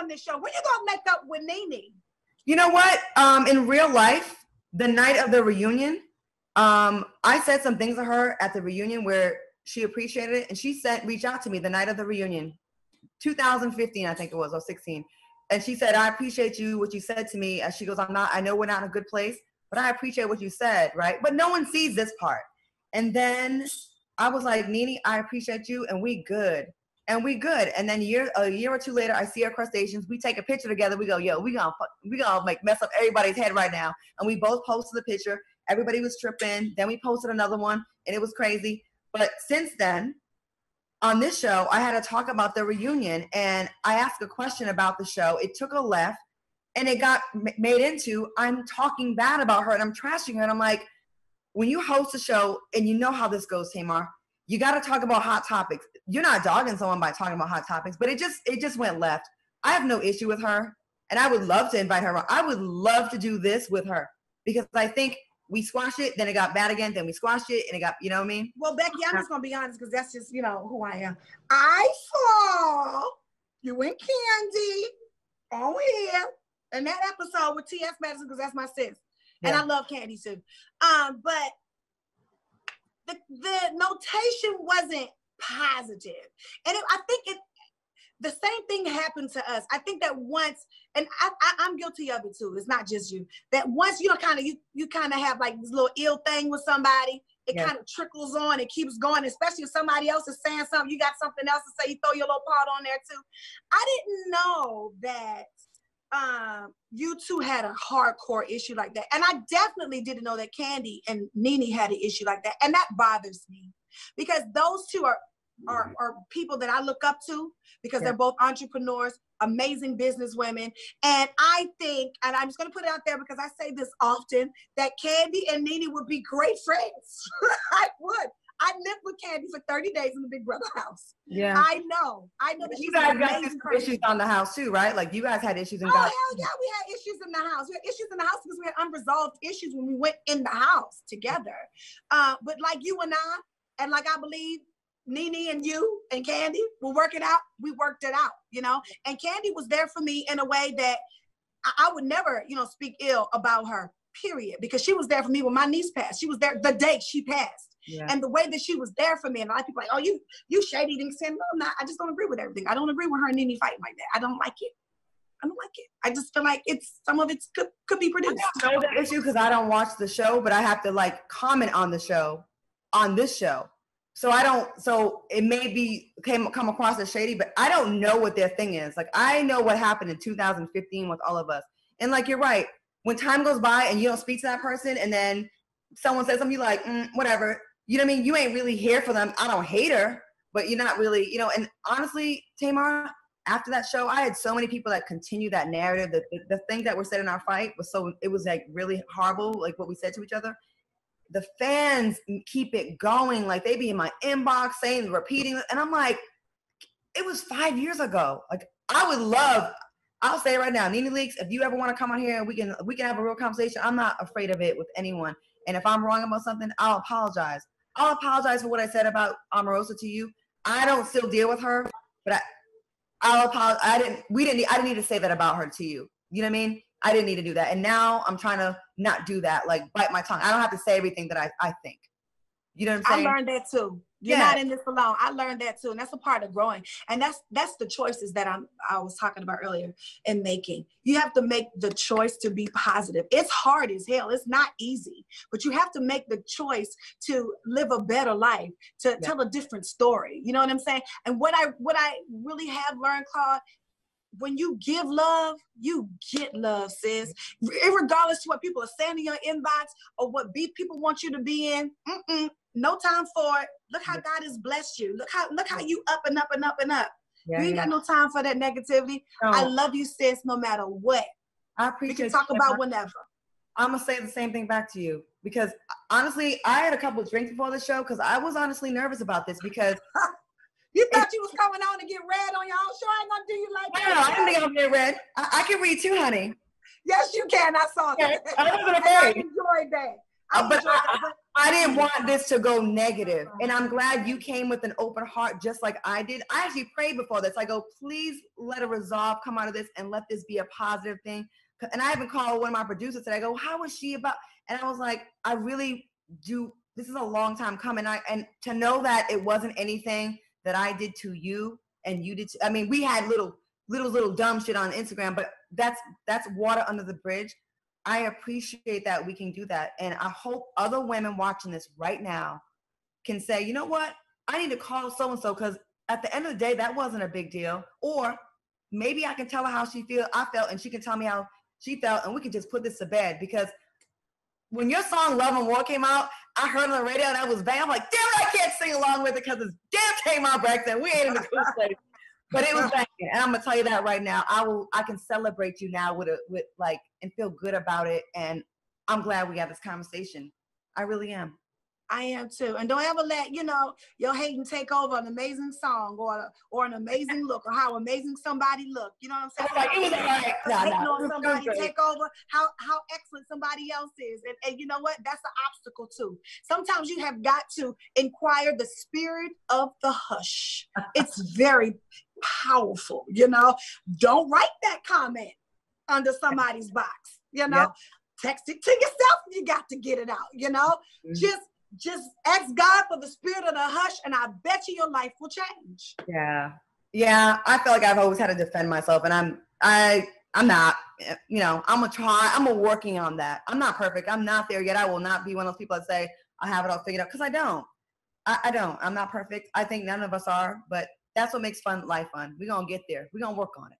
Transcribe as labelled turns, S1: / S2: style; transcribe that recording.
S1: on this show. When you gonna make up with Nene?
S2: You know what? In real life, the night of the reunion, I said some things to her at the reunion where she appreciated it, and she reached out to me the night of the reunion, 2015, I think it was, or 16. And she said, I appreciate you, what you said to me. As she goes, I know we're not in a good place, but I appreciate what you said, right? But no one sees this part. And then I was like, Nene, I appreciate you, and we good. And we good. And then a year or two later, I see her crustaceans. We take a picture together. We go, yo, we gonna mess up everybody's head right now. And we both posted the picture. Everybody was tripping. Then we posted another one, and it was crazy. But since then, on this show, I had to talk about the reunion, and I asked a question about the show. It took a left, and it got made into, I'm talking bad about her, and I'm trashing her. And I'm like, when you host a show, and you know how this goes, Tamar, you got to talk about hot topics. You're not dogging someone by talking about hot topics, but it just went left. I have no issue with her, and I would love to invite her. I would love to do this with her, because I think we squashed it, then it got bad again, then we squashed it, and it got, you know what I mean?
S1: Well, Becky, I'm just going to be honest, because that's just, who I am. I saw you and Kandi on here in that episode with T.S. Madison, because that's my sis. Yeah. And I love Kandi too. But the notation wasn't positive. And I think the same thing happened to us. I think that once, and I'm guilty of it too, it's not just you, that once you kind of have like this little ill thing with somebody, it kind of trickles on, it keeps going, especially if somebody else is saying something, you got something else to say, you throw your little part on there too. I didn't know that you two had a hardcore issue like that. And I definitely didn't know that Kandi and Nene had an issue like that. And that bothers me, because those two are people that I look up to, because they're both entrepreneurs, amazing business women. And I think, and I'm just going to put it out there because I say this often, that Kandi and Nene would be great friends. I would. I lived with Kandi for 30 days in the Big Brother house. Yeah. I know that
S2: you guys got issues on the house too, right? Like you guys had issues in
S1: hell yeah, we had issues in the house. We had issues in the house because we had unresolved issues when we went in the house together. But like you and I, and like I believe Nene and you and Kandi will work it out. We worked it out, and Kandi was there for me in a way that I would never, speak ill about her, period, because she was there for me when my niece passed. She was there the day she passed. Yeah. And the way that she was there for me, and a lot of people are like, oh, you shady, and saying, no, I'm not. I just don't agree with everything. I don't agree with her and Nene fighting like that. I don't like it. I just feel like some of it could be produced.
S2: I don't know the issue because I don't watch the show, but I have to comment on the show, on this show. So it may be come across as shady, but I don't know what their thing is. Like, I know what happened in 2015 with all of us. And like, you're right. When time goes by and you don't speak to that person, and then someone says something, you're like, whatever. You know what I mean? You ain't really here for them. I don't hate her, but you're not really, and honestly, Tamar, after that show, I had so many people that continue that narrative. The thing that were said in our fight it was like really horrible, like what we said to each other. The fans keep it going. Like, they be in my inbox saying, repeating, and I'm like, it was 5 years ago. Like, I'll say it right now, Nene Leakes, if you ever want to come on here and we can have a real conversation, I'm not afraid of it with anyone. And if I'm wrong about something, I'll apologize. I'll apologize for what I said about Omarosa to you. I don't still deal with her, but I'll apologize. I didn't need to say that about her to you. You know what I mean? I didn't need to do that. And now I'm trying to not do that, like bite my tongue. I don't have to say everything that I think. You know what I'm saying?
S1: I learned that too. You're not in this alone. I learned that too. And that's a part of growing. And that's the choices that I was talking about earlier in making. You have to make the choice to be positive. It's hard as hell. It's not easy, but you have to make the choice to live a better life, to tell a different story. You know what I'm saying? And what I really have learned, Claude, when you give love, you get love, sis. Irregardless to what people are saying in your inbox or what people want you to be in, no time for it. Look how God has blessed you. Look how you up and up and up and up. Yeah, you ain't got no time for that negativity. No. I love you, sis, no matter what.
S2: I appreciate it.
S1: We can talk about whenever.
S2: I'm going to say the same thing back to you, because honestly, I had a couple of drinks before the show because I was honestly nervous about this, because
S1: you thought you was coming on to get read on your own show. I ain't gonna do you like that.
S2: No, I didn't think I was getting read. I can read too, honey.
S1: Yes, you can. I saw that.
S2: I wasn't afraid.
S1: I enjoyed that.
S2: I didn't want this to go negative. And I'm glad you came with an open heart just like I did. I actually prayed before this. I go, please let a resolve come out of this and let this be a positive thing. And I even called one of my producers and I go, how was she about? And I was like, I really do. This is a long time coming. And to know that it wasn't anything that I did to you and you did. I mean, we had little dumb shit on Instagram, but that's water under the bridge. I appreciate that we can do that. And I hope other women watching this right now can say, you know what? I need to call so-and-so because at the end of the day, that wasn't a big deal. Or maybe I can tell her how I felt, and she can tell me how she felt, and we can just put this to bed. Because when your song Love and War came out, I heard on the radio and I was banging. I'm like, damn it, I can't sing along with it because it's damn Tamar Braxton. We ain't in the cool place. But it was banging, and I'm gonna tell you that right now. I can celebrate you now with and feel good about it. And I'm glad we have this conversation. I really am.
S1: I am too. And don't ever let your hating take over an amazing song or an amazing look or how amazing somebody looked. You know what I'm saying?
S2: Like, it was right.
S1: Hating on somebody take over how excellent somebody else is. And you know what? That's an obstacle too. Sometimes you have got to inquire the spirit of the hush. It's very powerful. Don't write that comment under somebody's box. Text it to yourself. You got to get it out. Mm-hmm. Just ask God for the spirit of the hush, and I bet you your life will change.
S2: Yeah. I feel like I've always had to defend myself, and I'm not. I'm gonna try. I'm working on that. I'm not perfect. I'm not there yet. I will not be one of those people that say I have it all figured out, because I don't. I don't. I'm not perfect. I think none of us are, but that's what makes life fun. We're gonna get there. We're gonna work on it.